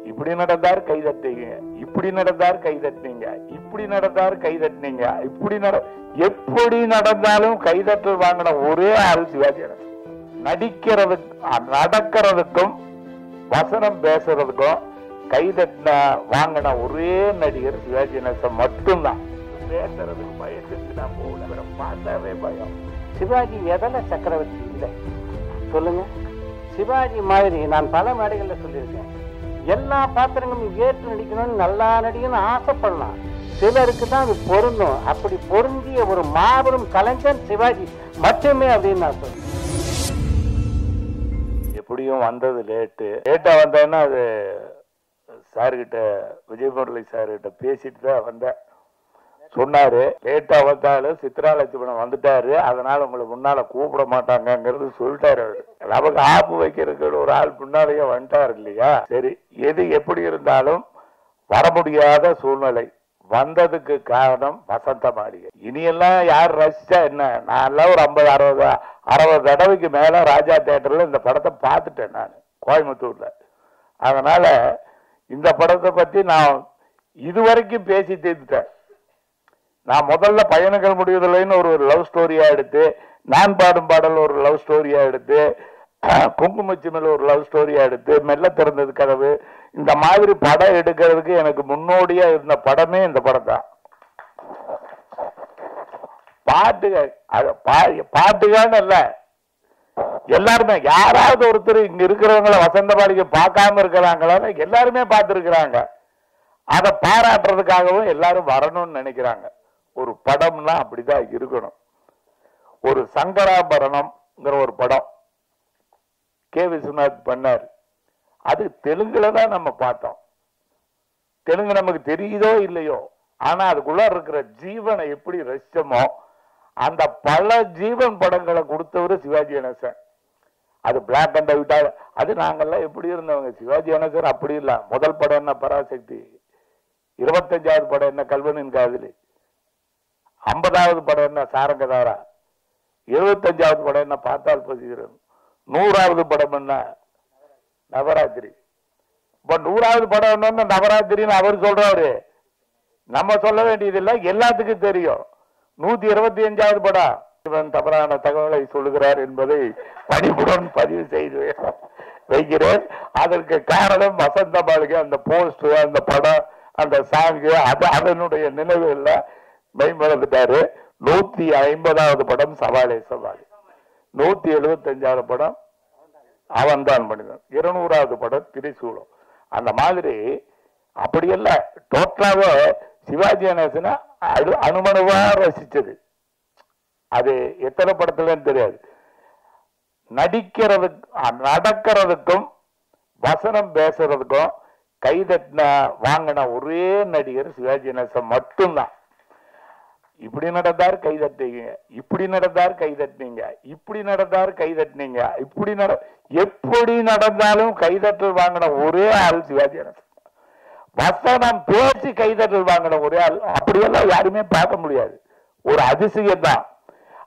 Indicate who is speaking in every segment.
Speaker 1: இப்படி நடந்தார் கை தட்டிங்க, இப்படி நடந்தார் கை தட்டினீங்க, இப்படி நடந்தார் கை தட்டினீங்க, எப்படி நடந்தாலும் கைதட்டல் வாங்கின ஒரே ஆள் சிவாஜி கணேசன். நடக்கிறதுக்கும் வசனம் பேசுறதுக்கும் கைதட்டின வாங்கின ஒரே நடிகர் சிவாஜி கணேசன் மட்டும்தான். பேசுறதுக்கு பயத்துக்கு நான் போகல, பார்த்தாவே பயம்.
Speaker 2: சிவாஜி எதன சக்கரவர்த்தி இல்லை சொல்லுங்க. சிவாஜி மாதிரி நான் பல மேடைகள்ல சொல்லியிருக்கேன், எல்லா பாத்திரங்களும் ஏற்று நடிக்கணும்னு நல்லா நடிக்கணும்னு ஆசைப்படலாம். சிலருக்கு தான் அது பொருந்தும். அப்படி பொருந்திய ஒரு மாபெரும் கலைஞன் சிவாஜி மட்டுமே அப்படின்னு நான் சொல்றேன்.
Speaker 1: எப்படியும் வந்தது லேட்டா வந்தேன்னா அது சார்கிட்ட, விஜய் முரளி சார்கிட்ட பேசிட்டு தான் வந்தேன். சொன்னாரு லேட்டா வந்தாலும் சித்ரா லட்சுமணன் வந்துட்டாரு, அதனால உங்களை முன்னால கூப்பிட மாட்டாங்கிறது சொல்லிட்டாரு. அவரு நமக்கு ஆப்பு வைக்கிறதுக்கு ஒரு ஆள் முன்னாலேயே வந்துட்டாரு இல்லையா. சரி, எது எப்படி இருந்தாலும் வர முடியாத சூழ்நிலை. வந்ததுக்கு காரணம் வசந்த மாளிகை. இனியெல்லாம் யார் ரசிச்சா என்ன, நான் எல்லாம் ஒரு 50-60 தடவைக்கு மேல ராஜா தியேட்டர்ல இந்த படத்தை பார்த்துட்டேன் நான் கோயம்புத்தூர்ல. அதனால இந்த படத்தை பத்தி நான் இதுவரைக்கும் பேசி தீர்த்துட்டேன். நான் முதல்ல பயணங்கள் முடிவதில்லைன்னு ஒரு லவ் ஸ்டோரியா எடுத்து, நான் பாடும் பாடல் ஒரு லவ் ஸ்டோரியா எடுத்து, குங்குமச்சிமில் ஒரு லவ் ஸ்டோரியா எடுத்து, மெல்ல திறந்தது கதவு, இந்த மாதிரி படம் எடுக்கிறதுக்கு எனக்கு முன்னோடியா இருந்த படமே இந்த படம் தான். பாட்டுகான்னு இல்ல, எல்லாருமே யாராவது ஒருத்தர் இங்க இருக்கிறவங்களை வசந்த மாளிகை பார்க்காம இருக்கிறாங்களான்னு எல்லாருமே பார்த்துருக்கிறாங்க. அதை பாராட்டுறதுக்காகவும் எல்லாரும் வரணும்னு நினைக்கிறாங்க. ஒரு படம்னா அப்படிதான் இருக்கணும். ஒரு சங்கராபரணம்ங்கிற ஒரு படம் கே. விஸ்வநாத் பண்ணார். அது தெலுங்குல தான் நம்ம பார்த்தோம். தெலுங்கு நமக்கு தெரியுதோ இல்லையோ, ஆனா அதுக்குள்ள இருக்கிற ஜீவனை எப்படி ரசிச்சோமோ அந்த பல ஜீவன் படங்களை கொடுத்தவரு சிவாஜி கணேசன். அது பிளாக் அண்ட் ஒயிட்டா, அது நாங்கெல்லாம் எப்படி இருந்தவங்க. சிவாஜி கணேசன் அப்படி இல்ல. முதல் படம் என்ன பராசக்தி, 25வது படம் என்ன கல்வனின் காதலி, 50வது படம் என்ன சாரங்கதாரா, 75வது படம் என்ன பார்த்தால் பசிகிறன், 100வது படம் என்ன நவராத்திரி. இப்ப 100வது படம் என்ன நவராத்திரின்னு அவர் சொல்றாரு, நம்ம சொல்ல வேண்டியதில்லை, எல்லாத்துக்கும் தெரியும். 125வது படம் இவன் தவறான தகவலை சொல்லுகிறார் என்பதை பணிவுடன் பதிவு செய்து வைக்கிறேன். அதற்கு காரணம் வசந்த மாளிகை, அந்த போஸ்ட், அந்த படம், அந்த சாங்கு, அதனுடைய நினைவு இல்ல மெய்மறந்துட்டாரு. 150வது படம் சவாலே சவாலே, 175வது படம் அவன்தான் மனிதன், 200வது படம் திரிசூலம். அந்த மாதிரி அப்படியல்ல, டோட்டலாவே சிவாஜி கணேசனை அனுமனுவா ரசிச்சது. அது எத்தனை படத்துலன்னு தெரியாது. நடக்கிறதுக்கும் வசனம் பேசுறதுக்கும் கைதட்டின வாங்கின ஒரே நடிகர் சிவாஜி கணேசன் மட்டும்தான். இப்படி நடந்தார் கை தட்டிங்க, இப்படி நடந்தார் கை தட்டினீங்க, இப்படி நடந்தார் கை தட்டினீங்க, எப்படி நடந்தாலும் கைதட்டல் வாங்கின ஒரே ஆள் சிவாஜி கணேசன். வசனம் பேசி கைதட்டல் வாங்கின ஒரே ஆள். அப்படியெல்லாம் யாருமே பார்க்க முடியாது. ஒரு அதிசயம் தான்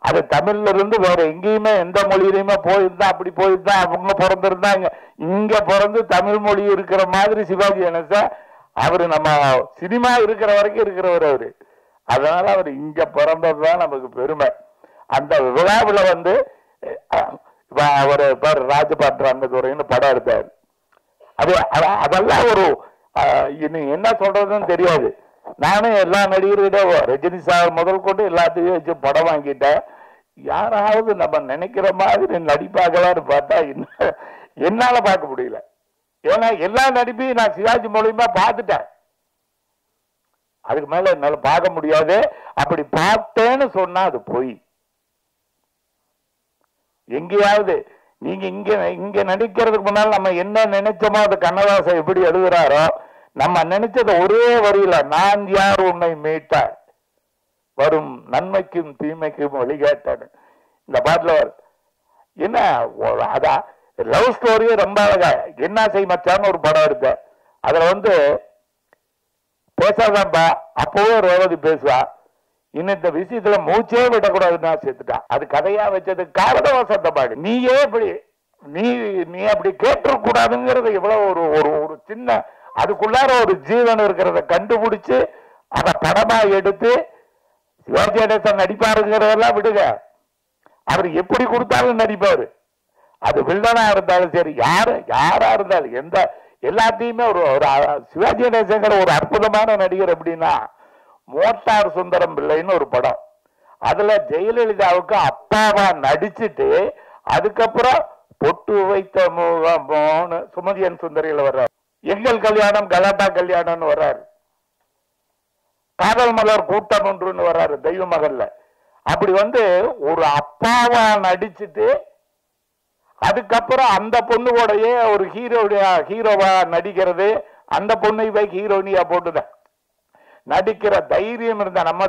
Speaker 1: அது. தமிழ்ல இருந்து வேற எங்கேயுமே எந்த மொழியிலுமே போயிருந்தா, அப்படி போயிருந்தா அவங்க பிறந்திருந்தாங்க. இங்க பிறந்து தமிழ் மொழி இருக்கிற மாதிரி சிவாஜி கணேசன் அவரு நம்ம சினிமா இருக்கிற வரைக்கும் இருக்கிறவர் அவரு. அதனால அவர் இங்க பிறந்ததுதான் நமக்கு பெருமை. அந்த விழாவில் வந்து அவரு ராஜபாட்டு ரங்கத்துறைன்னு படம் எடுத்தார். அதெல்லாம் ஒரு என்ன சொல்றதுன்னு தெரியாது. நானும் எல்லா நடிகர்கிட்ட ரஜினி சார் முதல் கொண்டு எல்லாத்தையும் வச்சு படம் வாங்கிட்டேன். யாராவது நம்ம நினைக்கிற மாதிரி நடிப்பாங்களான்னு பார்த்தா என்னால பார்க்க முடியல. ஏன்னா எல்லா நடிப்பையும் நான் சிவாஜி மூலியமா பார்த்துட்டேன். அதுக்கு மேல என்னால பார்க்க முடியாது. அப்படி பார்த்தேன்னு சொன்னா அது போய். எங்கேயாவது நீங்க இங்க நடிக்கிறதுக்கு முன்னால் நம்ம என்ன நினைச்சோமோ அது கண்ணதாசன் எப்படி எழுதுறாரோ, நம்ம நினைச்சது ஒரே வரியில, நான் யார் உன்னை மீட்ட வரும் நன்மைக்கும் தீமைக்கும் வழிகாட்டன்னு இந்த பாட்டுல என்ன அதான் லவ் ஸ்டோரியே ரொம்ப அழகா. என்ன செய் மச்சான்னு ஒரு படம் எடுத்த, அதுல வந்து பேசாதான்பா, அப்பவே ரேவதி பேசுவா, இன்னும் இந்த விஷயத்துல மூச்சே விடக்கூடாதுன்னா சேர்த்துட்டான். அது கதையா வச்சது காரணம் வசந்த பாடு. நீயே இப்படி நீ அப்படி கேட்டுக்கூடாதுங்கிறது எவ்வளவு ஒரு சின்ன அதுக்குள்ளார ஒரு ஜீவன் இருக்கிறத கண்டுபிடிச்சு அதை படமா எடுத்து சிவாஜி கணேசன் நடிப்பாருங்கிறதெல்லாம் விடுங்க, அவர் எப்படி கொடுத்தாலும் நடிப்பாரு. அது வில்லனா இருந்தாலும் சரி, யாரா இருந்தாலும் எந்த எல்லாத்தையுமே ஒரு சிவாஜி கணேசங்கிற ஒரு அற்புதமான நடிகர். அப்படின்னா மோட்டார் சுந்தரம் பிள்ளைன்னு ஒரு படம், அதுல ஜெயலலிதாவுக்கு அப்பாவா நடிச்சுட்டு அதுக்கப்புறம் பொட்டு வைத்த முகமோன்னு சுமதியன் சுந்தரியில வர்றாரு, எங்கள் கல்யாணம் கலாட்டா கல்யாணம்னு வர்றாரு, காதல் மலர் கூட்டம் ஒன்றுன்னு வர்றாரு தெய்வ மகள்ல. அப்படி ஒரு அப்பாவா நடிச்சுட்டு அதுக்கப்புறம் அந்த பொண்ணு கூடயே ஒரு ஹீரோவா நடிக்கிறது, அந்த பொண்ணை போய் ஹீரோனியா போட்டுத நடிக்கிற தைரியம் இருந்தா நம்ம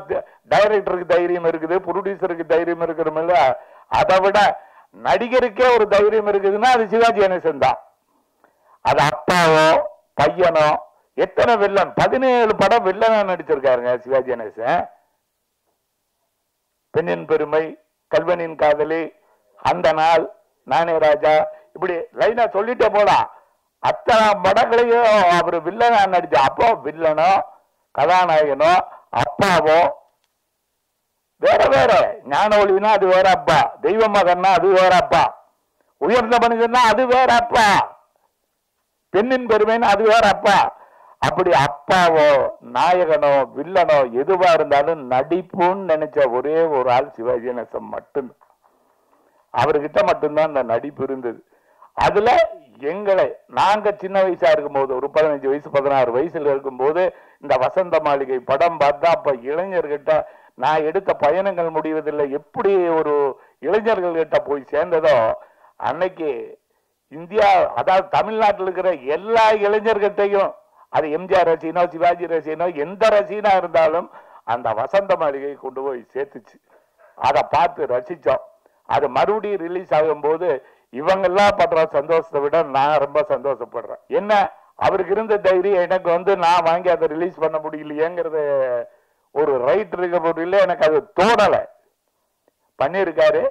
Speaker 1: டைரக்டருக்கு தைரியம் இருக்குது, ப்ரொடியூசருக்கு தைரியம் இருக்கிறோம்ல, அதை விட நடிகருக்கே ஒரு தைரியம் இருக்குதுன்னா அது சிவாஜி கணேசன் தான். அது அப்பாவோ பையனோ எத்தனை வில்லன், 17 படம் வில்லனா நடிச்சிருக்காருங்க சிவாஜி கணேசன். பெண்ணின் பெருமை, கல்வனின் காதலி, அந்த நாள், நானே ராஜா, இப்படி லைனா சொல்லிட்டே போலாம். அத்தனை படங்களையும் அவர் வில்லனா நடிச்ச. அப்போ வில்லனோ கதாநாயகனோ அப்பாவோ வேற வேற. ஞான ஒளினா அது வேற அப்பா, தெய்வ மகன்னா அது வேற அப்பா, உயர்ந்த மனிதன்னா அது வேற அப்பா, பெண்ணின் பெருமைன்னு அது வேற அப்பா. அப்படி அப்பாவோ நாயகனோ வில்லனோ எதுவா இருந்தாலும் நடிப்புன்னு நினைச்ச ஒரே ஒரு ஆள் சிவாஜி கணேசன் மட்டும்தான். அவர்கிட்ட மட்டும்தான் அந்த நடிப்பு இருந்தது. அதுல எங்களை நாங்க சின்ன வயசா இருக்கும்போது, ஒரு 15 வயசு 16 வயசுல இருக்கும்போது இந்த வசந்த மாளிகை படம் பார்த்தா அப்ப இளைஞர்கிட்ட நான் எடுத்த பயணங்கள் முடிவதில்லை எப்படி ஒரு இளைஞர்கள் கிட்ட போய் சேர்ந்ததோ, அன்னைக்கு இந்தியா அதாவது தமிழ்நாட்டில் இருக்கிற எல்லா இளைஞர்கிட்டையும், அது எம்ஜிஆர் ரசிகனோ சிவாஜி ரசிகனோ எந்த ரசிகனா இருந்தாலும் அந்த வசந்த மாளிகை கொண்டு போய் சேர்த்துச்சு. அதை பார்த்து ரசிச்சோம். அது மறுபடியும் ரிலீஸ் ஆகும் போது இவங்கெல்லாம் படுற சந்தோஷத்தை விட நான் ரொம்ப சந்தோஷப்படுறேன். என்ன அவருக்கு இருந்த தைரியம் எனக்கு நான் வாங்கி அதை ரிலீஸ் பண்ண முடியலையேங்கிறத ஒரு ரைட் இருக்க முடியல, எனக்கு அது தோணலை. பண்ணியிருக்காரு,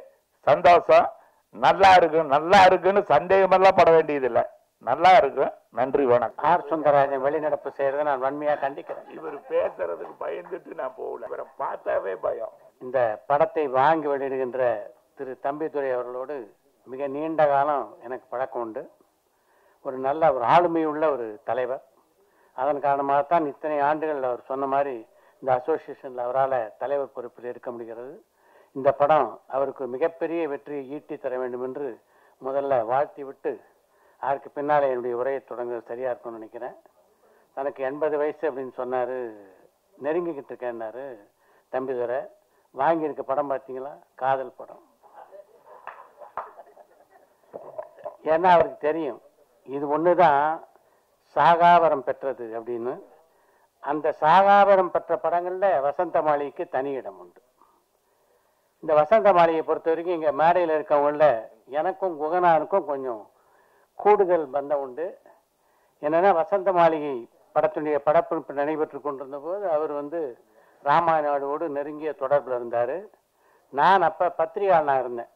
Speaker 1: சந்தோஷம். நல்லா இருக்கு நல்லா இருக்குன்னு சந்தேகமெல்லாம் பட வேண்டியதில்லை, நல்லா இருக்கு. நன்றி, வணக்கம்.
Speaker 2: ஆர் சுந்தரராஜன் வெளிநடப்பு செய்யறதை நான் வன்மையா கண்டிக்கிறேன்.
Speaker 1: இவர் பேசுறதுக்கு பயந்துட்டு நான் போகல, இவரை பார்த்தாவே பயம்.
Speaker 2: இந்த படத்தை வாங்கி வெளியிடுகின்ற திரு தம்பிதுரை அவர்களோடு மிக நீண்ட காலம் எனக்கு பழக்கம் உண்டு. ஒரு நல்ல ஒரு ஆளுமையுள்ள ஒரு தலைவர். அதன் காரணமாகத்தான் இத்தனை ஆண்டுகள் அவர் சொன்ன மாதிரி இந்த அசோசியேஷனில் அவரால் தலைவர் பொறுப்பில் இருக்க முடிகிறது. இந்த படம் அவருக்கு மிகப்பெரிய வெற்றியை ஈட்டி தர வேண்டும் என்று முதல்ல வாழ்த்தி விட்டு அதற்கு பின்னால் என்னுடைய உரையை தொடங்குறது சரியா இருக்கும்னு நினைக்கிறேன். தனக்கு 80 வயசு அப்படின்னு சொன்னார், நெருங்கிக்கிட்டு இருக்கேன்னாரு தம்பிதுரை. வாங்கியிருக்க படம் பார்த்தீங்களா? காதல் படம். ஏன்னா அவருக்கு தெரியும் இது ஒன்று தான் சாகாவரம் பெற்றது அப்படின்னு. அந்த சாகாவரம் பெற்ற படங்களில் வசந்த மாளிகைக்கு தனி இடம் உண்டு. இந்த வசந்த மாளிகையை பொறுத்த வரைக்கும் இங்கே மேடையில் இருக்கவங்கள எனக்கும் குகனாருக்கும் கொஞ்சம் கூடுதல் பந்தம் உண்டு. என்னன்னா வசந்த மாளிகை படத்துடைய படப்பிடிப்பு நடைபெற்று கொண்டிருந்த போது அவர் ராமாயணோடு நெருங்கிய தொடர்பில் இருந்தார். நான் அப்போ பத்திரிகையாளனாக இருந்தேன்.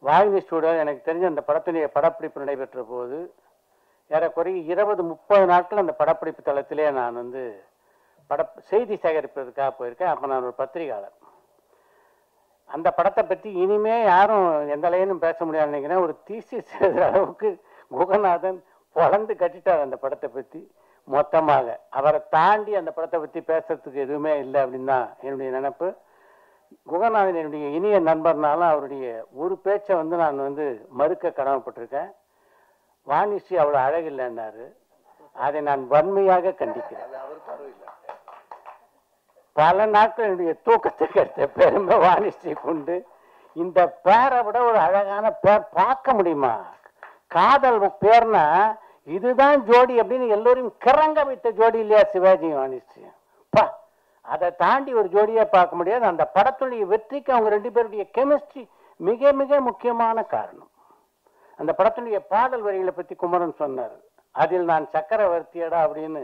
Speaker 2: வாகினி ஸ்டூடியோ எனக்கு தெரிஞ்ச அந்த படத்துடைய படப்பிடிப்பு நடைபெற்ற போது ஏறக்குறைய 20-30 நாட்கள் அந்த படப்பிடிப்பு தளத்திலே நான் செய்தி சேகரிப்பதற்காக போயிருக்கேன். அப்போ நான் ஒரு பத்திரிகையாளர். அந்த படத்தை பற்றி இனிமே யாரும் எந்த லைனும் பேச முடியாது நினைக்கிறேன். ஒரு தீசிஸ் எழுதுகிற அளவுக்கு குகநாதன் பொழந்து கட்டிட்டார் அந்த படத்தை பற்றி மொத்தமாக. அவரை தாண்டி அந்த படத்தை பற்றி பேசுறதுக்கு எதுவுமே இல்லை அப்படின்னு தான் என்னுடைய நினைப்பு. குகநாதன் என்னுடைய இனிய நண்பர்னாலும் அவருடைய ஒரு பேச்சை நான் மறுக்க கடமைப்பட்டிருக்கேன். வாணிஸ்ரீ அவ்வளோ அழகில்லைன்னாரு. அதை நான் வன்மையாக கண்டிக்கிறேன். பல நாட்கள் என்னுடைய தூக்கத்தை கெடுத்த பெருமை வாணிஸ்ரீ கொண்டு. இந்த பேரை விட ஒரு அழகான பேர் பார்க்க முடியுமா? காதல் பேர்னா இதுதான் ஜோடி அப்படின்னு எல்லோரையும் கிறங்க வைத்த ஜோடி இல்லையா சிவாஜி வாணிஸ்ரீ? அதை தாண்டி ஒரு ஜோடியா பார்க்க முடியாது. அந்த படத்துடைய வெற்றிக்கு அவங்க 2 பேருடைய கெமிஸ்ட்ரி மிக மிக முக்கியமான காரணம். அந்த படத்துடைய பாடல் வரிகளை பற்றி குமரன் சொன்னார். அதில் நான் சக்கரவர்த்தியடா அப்படின்னு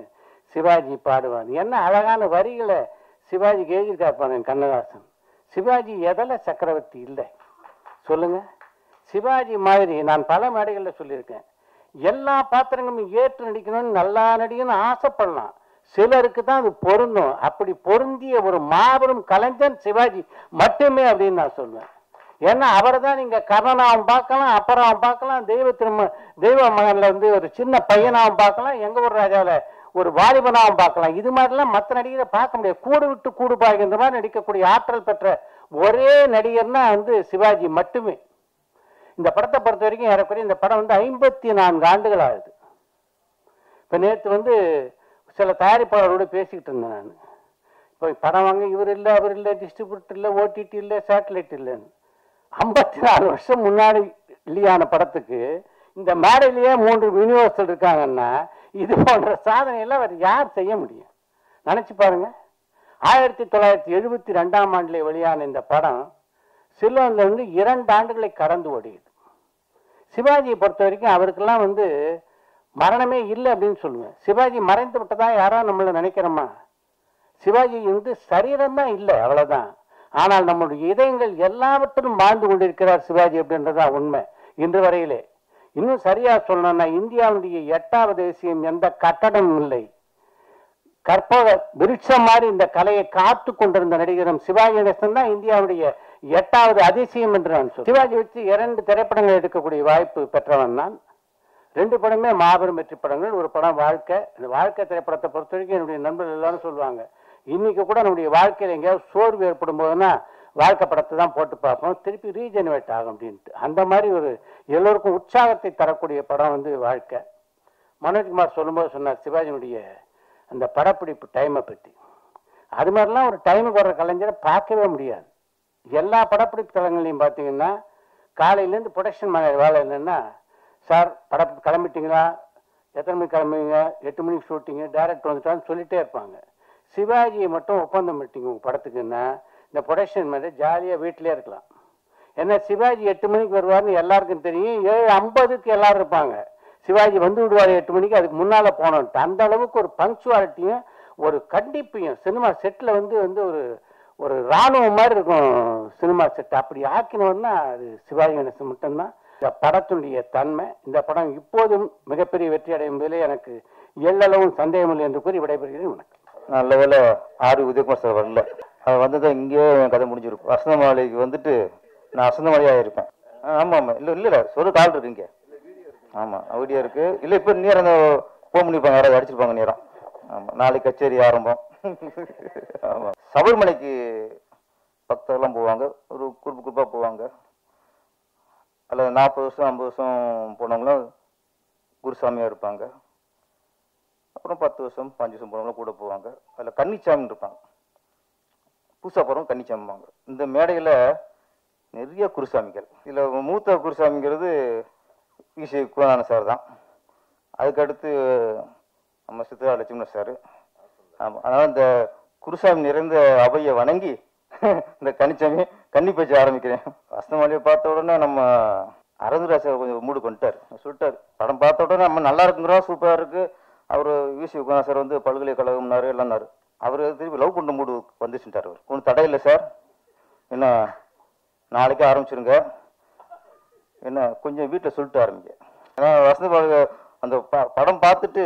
Speaker 2: சிவாஜி பாடுவார். என்ன அழகான வரிகளை சிவாஜிக்கு எழுதியிருக்காரு கண்ணதாசன். சிவாஜி எதில் சக்கரவர்த்தி இல்லை சொல்லுங்க? சிவாஜி மாதிரி நான் பல மேடைகளில் சொல்லியிருக்கேன், எல்லா பாத்திரங்களும் ஏற்று நடிக்கணும்னு நல்லா நடிக்கணும்னு ஆசைப்படலாம். சிலருக்கு தான் அது பொருந்தும். அப்படி பொருந்திய ஒரு மாபெரும் கலைஞன் சிவாஜி மட்டுமே அப்படின்னு நான் சொல்லுவேன். ஏன்னா அவரை தான் நீங்க கர்ணனாவும் பார்க்கலாம், அப்புறம் பார்க்கலாம், தெய்வ மகன்ல வந்து ஒரு சின்ன பையனாவும் பார்க்கலாம், எங்க ஒரு ராஜாவில் ஒரு வாலிபனாவும் பார்க்கலாம். இது மாதிரிலாம் மற்ற நடிகரை பார்க்க முடியாது. கூடு விட்டு கூடு பாய்கின்ற மாதிரி நடிக்கக்கூடிய ஆற்றல் பெற்ற ஒரே நடிகர்னா வந்து சிவாஜி மட்டுமே. இந்த படத்தை பொறுத்த வரைக்கும் ஏறக்குறைய இந்த படம் வந்து 54 ஆண்டுகள் ஆகுது. இப்போ நேற்று வந்து சில தயாரிப்பாளரோடு பேசிக்கிட்டு இருந்தேன் நான். இப்போ படம் வாங்க இவர் இல்லை, அவர் இல்லை, டிஸ்ட்ரிபியூட்டர் இல்லை, ஓடிடி இல்லை, சேட்டலைட் இல்லைன்னு. 54 வருஷம் முன்னாடி இல்லையான படத்துக்கு இந்த மேடையிலேயே 3 யூனிவர்சல் இருக்காங்கன்னா இது போன்ற சாதனையெல்லாம் அவர் யார் செய்ய முடியும்? நினைச்சு பாருங்க. 1972ஆம் ஆண்டிலே வெளியான இந்த படம் சிலோன்ல இருந்து 2 ஆண்டுகளை கடந்து ஓடியது. சிவாஜியை பொறுத்த வரைக்கும் அவருக்கெல்லாம் வந்து மரணமே இல்லை அப்படின்னு சொல்லுவேன். சிவாஜி மறைந்து விட்டதா யாராவது நம்மள நினைக்கிறோமா? சிவாஜி வந்து சரீரம் தான் இல்லை, அவ்வளவுதான். ஆனால் நம்முடைய இதயங்கள் எல்லாவற்றிலும் வாழ்ந்து கொண்டிருக்கிறார் சிவாஜி அப்படின்றதா உண்மை இன்று வரையிலே. இன்னும் சரியா சொல்லணும்னா இந்தியாவுடைய 8வது தேசியம் எந்த கட்டடமும் இல்லை, கற்பக விருட்சம் மாதிரி இந்த கலையை காத்து கொண்டிருந்த நடிகரும் சிவாஜி கணேசன் தான் இந்தியாவுடைய 8வது அதிசயம் என்று நான் சொல்றேன். சிவாஜி வச்சு 2 திரைப்படங்கள் எடுக்கக்கூடிய வாய்ப்பு பெற்றவன் நான். 2 படமே மாபெரும் வெற்றி படங்கள். ஒரு படம் வாழ்க்கை. இந்த வாழ்க்கை திரைப்படத்தை பொறுத்த வரைக்கும் என்னுடைய நண்பர்கள் எல்லாரும் சொல்லுவாங்க, இன்னைக்கு கூட நம்முடைய வாழ்க்கையில் எங்கேயாவது சோர்வு ஏற்படும் போதுன்னா வாழ்க்கை படத்தை தான் போட்டு பார்ப்போம், திருப்பி ரீஜெனரேட் ஆகும் அப்படின்ட்டு. அந்த மாதிரி ஒரு எல்லோருக்கும் உற்சாகத்தை தரக்கூடிய படம் வந்து வாழ்க்கை. மனோஜ்குமார் சொல்லும்போது சொன்னார் சிவாஜியினுடைய அந்த படப்பிடிப்பு டைமை பற்றி. அது மாதிரிலாம் ஒரு டைமுக்கு வர்ற கலைஞரை பார்க்கவே முடியாது. எல்லா படப்பிடிப்பு தளங்களையும் பார்த்தீங்கன்னா காலையிலேருந்து ப்ரொடக்ஷன் மேனேஜர் வேலை என்னென்னா, சார் படம் கிளம்பிட்டீங்களா, எத்தனை மணிக்கு கிளம்புவீங்க, 8 மணிக்கு ஷூட்டிங்கு, டைரக்டர் வந்துட்டான்னு சொல்லிட்டே இருப்பாங்க. சிவாஜியை மட்டும் ஒப்பந்தம் பண்ணிட்டீங்க உங்கள் படத்துக்குன்னா இந்த ப்ரொடக்ஷன் மேனேஜர் ஜாலியாக வீட்டிலே இருக்கலாம். ஏன்னா சிவாஜி 8 மணிக்கு வருவார்னு எல்லாருக்கும் தெரியும். 7:50க்கு எல்லாரும் இருப்பாங்க. சிவாஜி வந்து விடுவார் 8 மணிக்கு, அதுக்கு முன்னால் போனோன்ட்டு. அந்த அளவுக்கு ஒரு பங்க்சுவாலிட்டியும் ஒரு கண்டிப்பையும் சினிமா செட்டில் வந்து வந்து ஒரு ஒரு இராணுவம் மாதிரி இருக்கும் சினிமா செட். அப்படி ஆக்கினவன்னா அது சிவாஜி கணேசன் மட்டும்தான். இந்த படத்தினுடைய தன்மை, இந்த படம் இப்போதும் மிகப்பெரிய வெற்றி அடையும் போதிலே எனக்கு எல்லளவும் சந்தேகம் இல்லை என்று கூறி விடைபெறுகிறேன். வணக்கம்.
Speaker 3: நல்ல வேலை ஆர் உதயகுமார் சார் வரல. அது வந்ததான் இங்கேயே என் கதை முடிஞ்சிருக்கும். வசந்த மாளிகைக்கு வந்துட்டு நான் வசந்த மாளிகையாக இருப்பேன். ஆமாம் ஆமாம். இல்லை சொல்லு கால் இருக்கு இங்கே. ஆமாம் வீடியோ இருக்கு. இல்லை இப்போ நேரம் ஃபோன் பண்ணியிருப்பாங்க, யாராவது அடிச்சிருப்பாங்க நேரம். ஆமாம் நாளைக்கு கச்சேரி ஆரம்பம். ஆமாம் சபரிமலைக்கு பக்தர்லாம் போவாங்க, ஒரு குரூப்பாக போவாங்க. அதில் 40 வருஷம் 50 வருஷம் போனவங்களும் குருசாமியாக இருப்பாங்க. அப்புறம் 10 வருஷம் 5 வருஷம் போனவங்களும் கூட போவாங்க. அதில் கன்னிச்சாமின்னு இருப்பாங்க, பூசா போகிறவங்க கன்னிச்சாமிப்பாங்க. இந்த மேடையில் நிறைய குருசாமிகள். இதில் மூத்த குருசாமிங்கிறது வி.சி. குலநாதன் சார் தான். அதுக்கடுத்து நம்ம சித்ரா லட்சுமணன் சார். ஆமாம் அதனால் இந்த குருசாமி நிறைந்த அவையை வணங்கி இந்த கன்னிச்சாமி கன்னி பேச்சு ஆரம்பிக்கிறேன். வசந்தமாளியை பார்த்த உடனே நம்ம அரவிந்தராஜ் கொஞ்சம் மூடு கொண்டுட்டார். சொல்லிட்டார், படம் பார்த்த உடனே நம்ம நல்லா இருக்குங்கிறோம், சூப்பராக இருக்குது. அவர் வி.சி. குலநாதன் சார் வந்து பல்கலைக்கழகம்னாரு எல்லாம்னாரு. அவர் திருப்பி லவ் பண்ண மூடு வந்துச்சுட்டார். அவர் ஒன்றும் தடை இல்லை சார், என்ன நாளைக்கே ஆரம்பிச்சிருங்க, என்ன கொஞ்சம் வீட்டில் சொல்லிட்டு ஆரம்பிங்க. ஏன்னா வசந்த அந்த படம் பார்த்துட்டு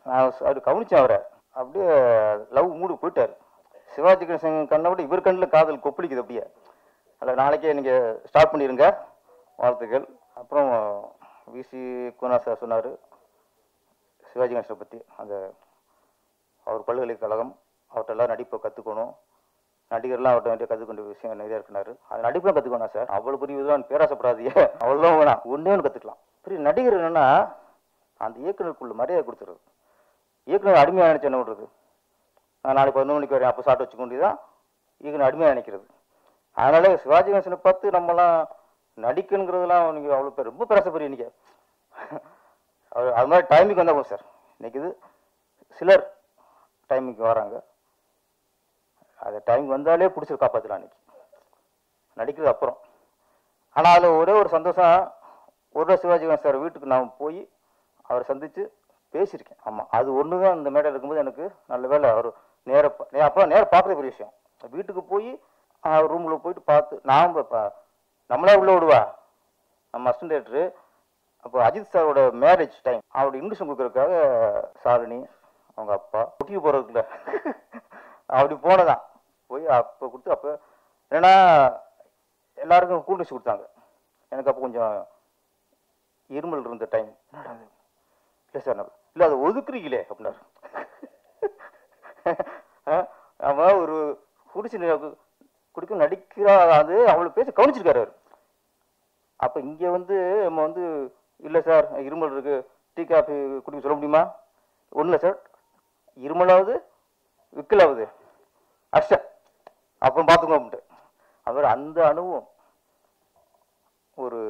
Speaker 3: நான் அப்படி கவனிச்சேன் அவரை. அப்படியே லவ் மூடு போயிட்டார். சிவாஜி கணேசன் கண்ணை விட இவர் கண்ணில் காதல் கொப்பளிக்குது அப்படியே. அதில் நாளைக்கே நீங்கள் ஸ்டார்ட் பண்ணிடுங்க, வாழ்த்துக்கள். அப்புறம் வி.சி. குலநாதன் சார் சொன்னார் சிவாஜி கணேசனை பற்றி. அந்த அவர் பல்கலைக்கழகம், அவர்கிட்ட எல்லாம் நடிப்பை கற்றுக்கணும், நடிகர்லாம் அவர்கிட்ட வேண்டிய கற்றுக்கொண்ட விஷயம் நிறையா இருக்குனாரு. அது நடிப்பெல்லாம் கற்றுக்கணும் சார், அவ்வளோ பெரிய இதுதான் பேராசப்படாதீங்க, அவ்வளோதான் வேணாம், ஒன்றே ஒன்று கற்றுக்கலாம். பெரிய நடிகர் என்னென்னா அந்த இயக்குனருக்குள்ள மரியாதை கொடுத்துருது. இயக்குனர் அடிமையாக நினச்சி என்ன பண்ணுறது, நான் நாளைக்கு 11 மணிக்கு வரேன் அப்போ சாப்பிட்டு வச்சுக்கொண்டு தான் இயக்குனர் அடிமையாக நினைக்கிறது. அதனால சிவாஜி கணேசனை பார்த்து நம்மலாம் நடிக்கணுங்கிறதுலாம் நீங்கள் அவ்வளோ பேர் ரொம்ப பேசப்படுறீங்க. நீங்கள் அது மாதிரி டைமிங்க்கு வந்தால் போதும் சார். இன்னைக்கு இது சிலர் டைமிங்க்கு வராங்க, அது டைம் வந்தாலே பிடிச்சி காப்பாற்றலாம் அன்றைக்கி நடிக்கிறது அப்புறம். ஆனால் அதில் ஒரே ஒரு சந்தோஷம், ஒரு சிவாஜி கணேசன் சார் வீட்டுக்கு நான் போய் அவரை சந்தித்து பேசியிருக்கேன். ஆமாம் அது ஒன்று தான் இந்த மேடையில் இருக்கும்போது எனக்கு நல்ல வேலை. அவர் அப்போ நேரம் பார்க்குற பெரிய விஷயம். வீட்டுக்கு போய் ரூமில் போயிட்டு பார்த்து நான் நம்மளே உள்ளே விடுவா நம்ம அசிஸ்டன்ட் டைரக்டரு அப்போ அஜித் சாரோட மேரேஜ் டைம் அவரோட இன்விடேஷன் கொடுக்கறதுக்காக சாலினி அவங்க அப்பா குட்டிக்கு போகிறதுக்குல அப்படி போனதான் போய் அப்போ கொடுத்து அப்போ என்னன்னா எல்லாருக்கும் கூல் ட்ரிங்க்ஸ் கொடுத்தாங்க. எனக்கு அப்போ கொஞ்சம் இருமல் இருந்த டைம். இல்லை சார் இல்லை அதை ஒதுக்குறீங்களே அப்படின்னாரு. அவன் ஒரு குடிக்க நடிக்கிறா அது அவளை பேச கவனிச்சிருக்காரு. அப்போ இங்கே வந்து நம்ம வந்து இல்லை சார் இருமல் இருக்கு டீ காஃபி குடிக்க சொல்ல முடியுமா? ஒன்றும் இல்லை சார் இருமலாவது விக்கலாவது அஷ்ட அப்புறம் பார்த்துக்கோ அப்படின்ட்டு அவர் அந்த அனுபவம் ஒரு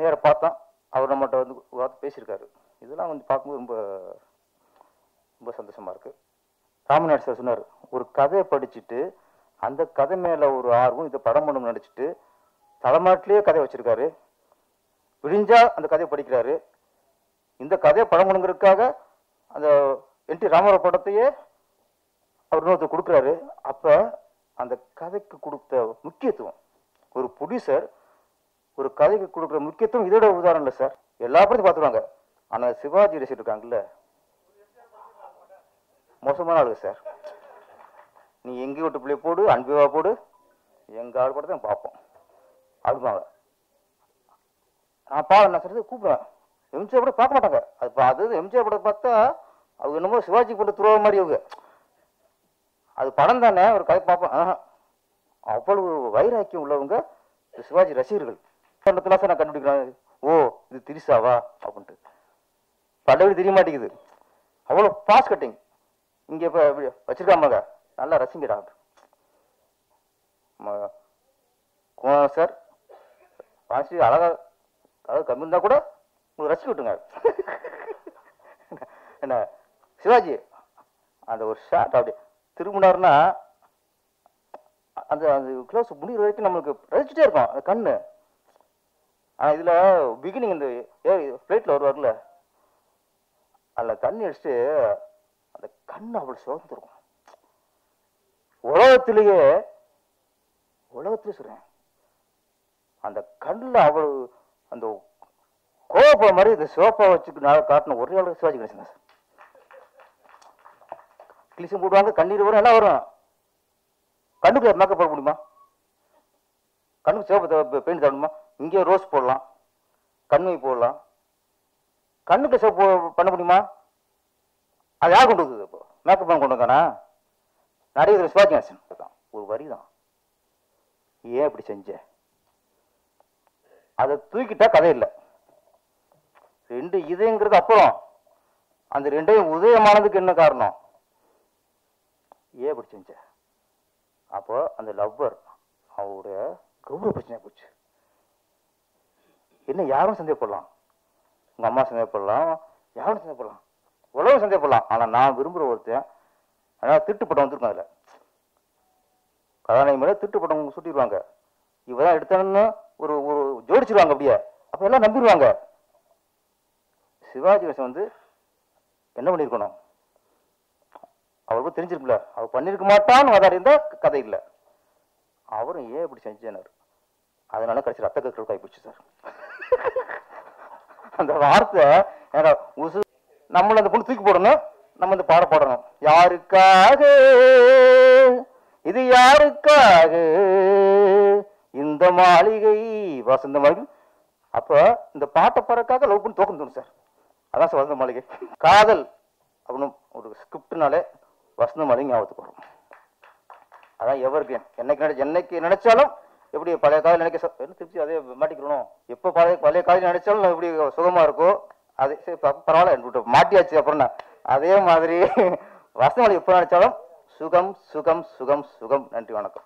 Speaker 3: நேரம் பார்த்தோம். அவர் நம்மகிட்ட வந்து வார்த்தை பேசியிருக்காரு. இதெல்லாம் வந்து பார்க்கும்போது ரொம்ப ரொம்ப சந்தோஷமா இருக்கு. ராமநாடு சார் சொன்னார், ஒரு கதையை படிச்சுட்டு அந்த கதை மேல ஒரு ஆர்வம் இதை படம் பண்ணணும்னு நினைச்சிட்டு தலைமாட்டிலேயே கதை வச்சிருக்காரு. விடிஞ்சா அந்த கதையை படிக்கிறாரு. இந்த கதையை படம் பண்ணுங்கிறதுக்காக அந்த என்.டி. ராமராவ் படத்தையே அவர் இன்னொருத்தர் கொடுக்குறாரு. அப்ப அந்த கதைக்கு கொடுத்த முக்கியத்துவம் ஒரு ப்ரொடியூசர் ஒரு கதைக்கு கொடுக்குற முக்கியத்துவம் இதோட உதாரணம் இல்லை சார். எல்லா படத்தையும் பார்த்துருவாங்க. ஆனா சிவாஜி ரசிகர் இருக்காங்கல்ல மோசமான ஆளுங்க சார். நீ எங்க விட்டு பிள்ளை போடு அன்பிவா போடு எங்க ஆள் படத்தை பார்ப்போம் அப்படிப்பாங்க. நான் நான் சொல்றது கூப்பிடுவேன். எம்ஜிஆர் படம் பார்க்க மாட்டாங்க. அது எம்ஜிஆர் படம் பார்த்தா அவங்க என்னமோ சிவாஜி போட்டு துருவ மாதிரி அவங்க அது படம் தானே ஒரு கதை பார்ப்பேன். அவ்வளவு வைராக்கியம் உள்ளவங்க சிவாஜி ரசிகர்கள். சார் நான் கண்டுபிடிக்கிறேன். ஓ இது திரிசாவா அப்படின்ட்டு பல்லவி தெரிய மாட்டேங்குது. அவ்வளோ பாஸ் கட்டிங் இங்க இப்ப வச்சிருக்காமங்க நல்லா ரசிங்கடா சார். பாசி அழகா அதாவது கம்மி இருந்தா கூட உங்களுக்கு ரசிக்க விட்டுங்க. என்ன சிவாஜி அந்த ஒரு ஷாட் அப்படி திரும்பினார்னா அந்த அந்த க்ளோஸ் முடிகிற வரைக்கும் நம்மளுக்கு ரசிச்சுட்டே இருக்கும் அந்த கண்ணு. ஆனா இதுல பிகினிங் இந்த பிளேட்ல வருவார்ல அதில் தண்ணி அடிச்சுட்டு அந்த கண்ணு அவ்வளவு சிவந்திருக்கும். உலகத்திலேயே சொல்றேன் அந்த கண்ணுல அவ்வளவு அந்த கோவப்ப மாதிரி இந்த சிவப்பா வச்சு காட்டின ஒரே ஆளு சிவாஜி கணேசன் சார். கிளிசம் போடுவாங்க கண்ணீர் வரும் எல்லாம் வரும். கண்ணுக்கு மேக்கப் போட முடியுமா? கண்ணுக்கு சிவப்பு பெயிண்ட் தரணுமா? இங்கே ரோஸ் போடலாம் கண்மை போடலாம். கண்ணுக்கு சிவப்பு பண்ண முடியுமா? அது யார் கொண்டு வந்தது? இப்போ மேக்கப் பண்ண கொண்டு வந்தானா? நடிகர் சிவாஜி கணேசன் தான். ஒரு வரி தான், ஏன் இப்படி செஞ்ச? அதை தூக்கிட்டா கதை இல்லை. ரெண்டு இதயங்கிறது அப்புறம் அந்த ரெண்டையும் உதயமானதுக்கு என்ன காரணம்? ஏன் இப்படி செஞ்ச? அப்போ அந்த லவ்வர் அவருடைய கௌரவ பிரச்சனை போச்சு. என்ன யாரும் சந்தேகப்படலாம், உங்க அம்மா சந்தேகப்படலாம், யாரும் சந்தேகப்படலாம், உலகம் சந்தேகப்படலாம். ஆனா நான் விரும்புற ஒருத்தன் அதனால திருட்டுப்படம் வந்திருக்கும். அதுல கதாநாயகி மேல திருட்டுப்படம் சுட்டிடுவாங்க. இவதான் எடுத்தான்னு ஒரு ஒரு ஜோடிச்சிருவாங்க. அப்படியே அப்ப எல்லாம் நம்பிடுவாங்க. சிவாஜி கணேசன் வந்து என்ன பண்ணிருக்கணும்? அவருக்கு தெரிஞ்சிருக்குல்ல, அவர் பண்ணிருக்க மாட்டான்னு வாதாடி இருந்தா கதை இல்லை. அவரும் ஏன் இப்படி செஞ்சார்? அதனால கடைசி ரத்த கற்கள் கைப்பிடிச்சு சார். அந்த வார்த்தை நம்மள அந்த பொண்ணு தூக்கி போடணும், நம்ம இந்த பாட பாடணும். யாருக்காக இது யாருக்காக இந்த மாளிகை வசந்த மாளிகை. அப்ப இந்த பாட்டை பாடக்காக லவ் பண்ணி தோக்கணும் தோணும் சார். அதான் சார் வசந்த மாளிகை. காதல் அப்படின்னு ஒரு ஸ்கிரிப்ட்னாலே வசந்த மாளிகை ஞாபகத்துக்கு வரும். அதான் எவருக்கு என்னைக்கு நினைச்சாலும் எப்படி பழைய காதல் நினைக்க திருப்தி அதே மாட்டிக்கணும். எப்போ பழைய காதல் நினைச்சாலும் எப்படி சுகமா இருக்கோ அதே பரவாயில்ல மாட்டியாச்சு. அப்புறம் அதே மாதிரி வசந்த மாளிகை எப்போ நினைச்சாலும் சுகம் சுகம் சுகம் சுகம். நன்றி, வணக்கம்.